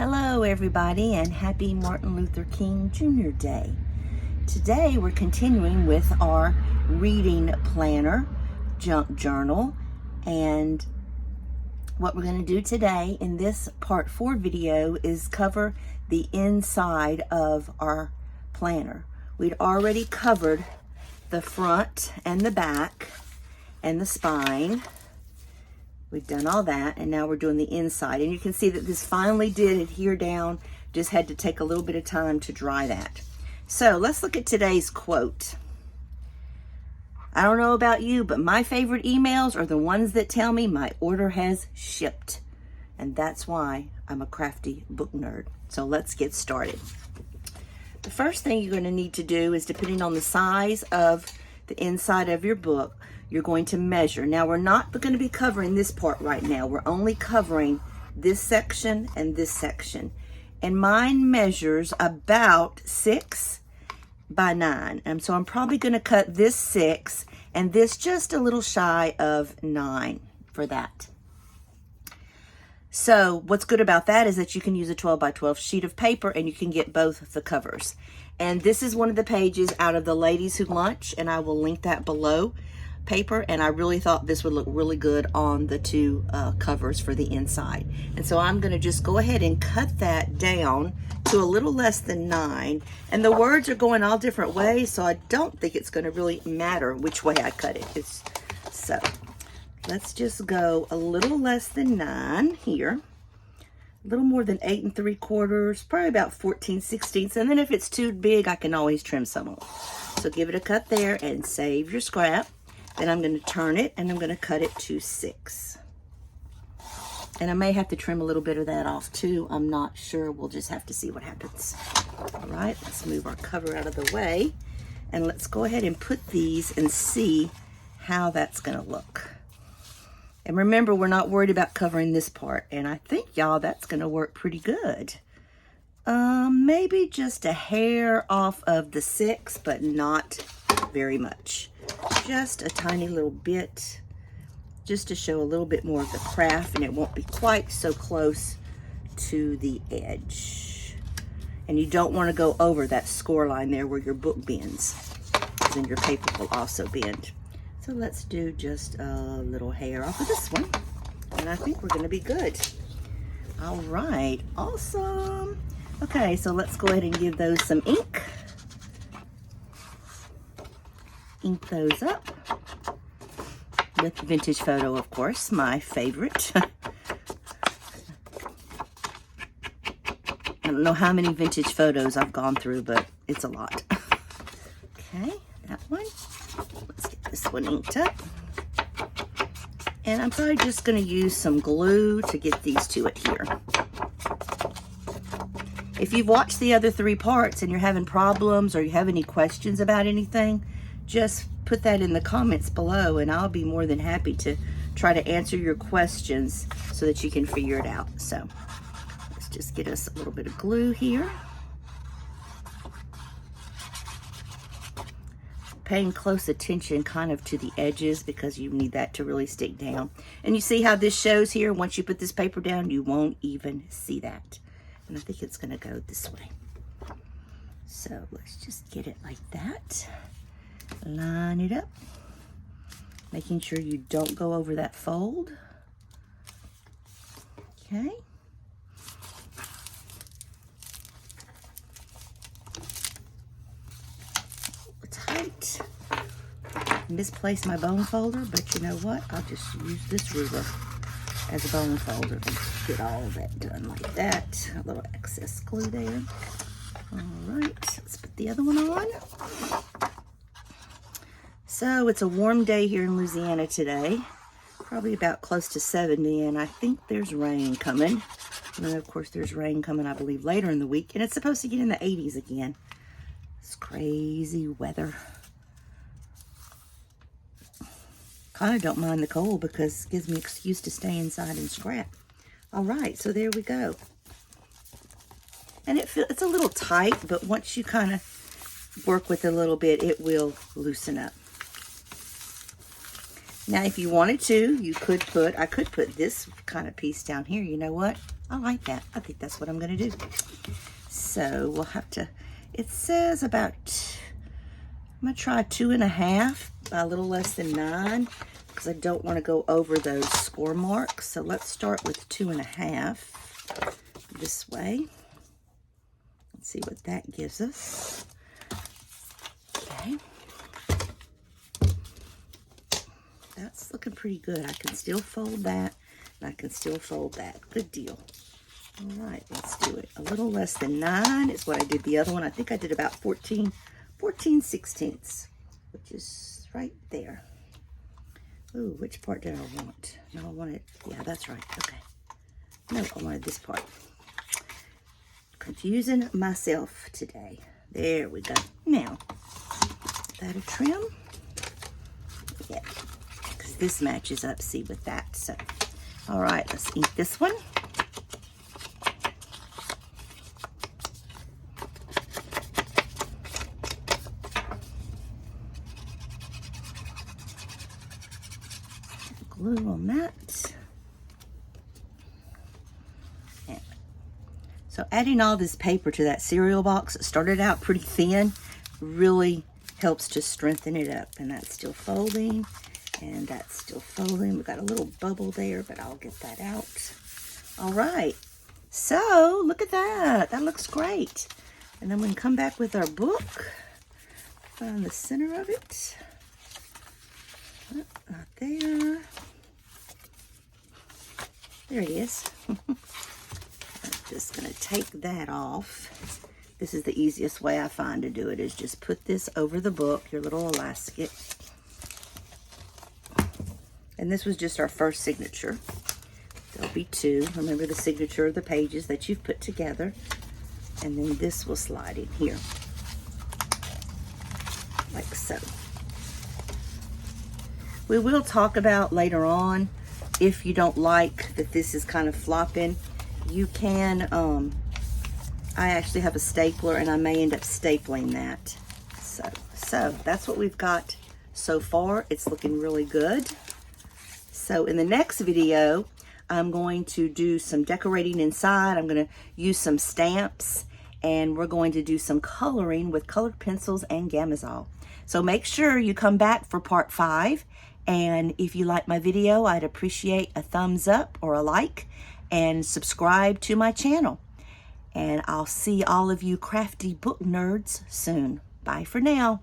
Hello everybody, and happy Martin Luther King Jr. Day. Today we're continuing with our reading planner junk journal, and what we're going to do today in this part 4 video is cover the inside of our planner. We'd already covered the front and the back and the spine. We've done all that, and now we're doing the inside. And you can see that this finally did adhere down. Just had to take a little bit of time to dry that. So let's look at today's quote. I don't know about you, but my favorite emails are the ones that tell me my order has shipped. And that's why I'm a crafty book nerd. So let's get started. The first thing you're going to need to do is, depending on the size of the inside of your book, you're going to measure. Now, we're not going to be covering this part right now. We're only covering this section and this section. And mine measures about 6 by 9. And so I'm probably going to cut this 6 and this just a little shy of 9 for that. So what's good about that is that you can use a 12 by 12 sheet of paper and you can get both the covers. And this is one of the pages out of the Ladies Who Lunch, and I will link that below. Paper, and I really thought this would look really good on the two covers for the inside. And so I'm going to just go ahead and cut that down to a little less than 9. And the words are going all different ways, so I don't think it's going to really matter which way I cut it. So let's just go a little less than 9 here. A little more than 8 3/4, probably about 14 16ths. And then if it's too big, I can always trim some off. So give it a cut there and save your scrap. Then I'm going to turn it and I'm going to cut it to 6. And I may have to trim a little bit of that off too. I'm not sure. We'll just have to see what happens. All right, let's move our cover out of the way. And let's go ahead and put these and see how that's going to look. And remember, we're not worried about covering this part. And I think, y'all, that's going to work pretty good. Maybe just a hair off of the 6, but not very much. Just a tiny little bit, just to show a little bit more of the craft, and it won't be quite so close to the edge. And you don't want to go over that score line there where your book bends, because then your paper will also bend. So let's do just a little hair off of this one, and I think we're going to be good. All right, awesome. Okay, so let's go ahead and give those some ink. Ink those up with Vintage Photo, of course, my favorite. I don't know how many Vintage Photos I've gone through, but it's a lot. Okay, that one. Let's get this one inked up. And I'm probably just going to use some glue to get these to adhere. If you've watched the other 3 parts and you're having problems or you have any questions about anything, just put that in the comments below, and I'll be more than happy to try to answer your questions so that you can figure it out. So let's just get us a little bit of glue here. Paying close attention kind of to the edges, because you need that to really stick down. And you see how this shows here? Once you put this paper down, you won't even see that. And I think it's going to go this way. So let's just get it like that. Line it up, making sure you don't go over that fold. Okay. Tight. Misplaced my bone folder, but you know what? I'll just use this ruler as a bone folder and get all that done like that. A little excess glue there. All right, let's put the other one on. So it's a warm day here in Louisiana today, probably about close to 70, and I think there's rain coming. And then, of course, there's rain coming, I believe, later in the week, and it's supposed to get in the 80s again. It's crazy weather. Kind of don't mind the cold because it gives me an excuse to stay inside and scrap. All right, so there we go. And it's a little tight, but once you kind of work with it a little bit, it will loosen up. Now, if you wanted to, you could put, I could put this kind of piece down here. You know what? I like that. I think that's what I'm going to do. So we'll have to, it says about, I'm going to try 2.5 by a little less than 9 because I don't want to go over those score marks. So let's start with 2.5 this way. Let's see what that gives us. Okay. That's looking pretty good. I can still fold that, and I can still fold that. Good deal. All right, let's do it. A little less than 9 is what I did the other one. I think I did about 14 sixteenths, which is right there. Ooh, which part did I want? No, I wanted, yeah, that's right. Okay. No, I wanted this part. Confusing myself today. There we go. Now, that a trim? Yeah. This matches up, see, with that. So, all right, let's ink this one. Glue on that. And so adding all this paper to that cereal box, it started out pretty thin, really helps to strengthen it up. And that's still folding. And that's still folding. We've got a little bubble there, but I'll get that out. All right. So, look at that. That looks great. And then we can come back with our book. Find the center of it. Oh, not there. There it is. I'm just going to take that off. This is the easiest way I find to do it, is just put this over the book, your little elastic. And this was just our first signature. There'll be 2. Remember the signature of the pages that you've put together. And then this will slide in here. Like so. We will talk about later on, if you don't like that this is kind of flopping, you can, I actually have a stapler and I may end up stapling that. So that's what we've got so far. It's looking really good. So in the next video, I'm going to do some decorating inside. I'm going to use some stamps, and we're going to do some coloring with colored pencils and Gamazol. So make sure you come back for part 5. And if you like my video, I'd appreciate a thumbs up or a like, and subscribe to my channel. And I'll see all of you crafty book nerds soon. Bye for now.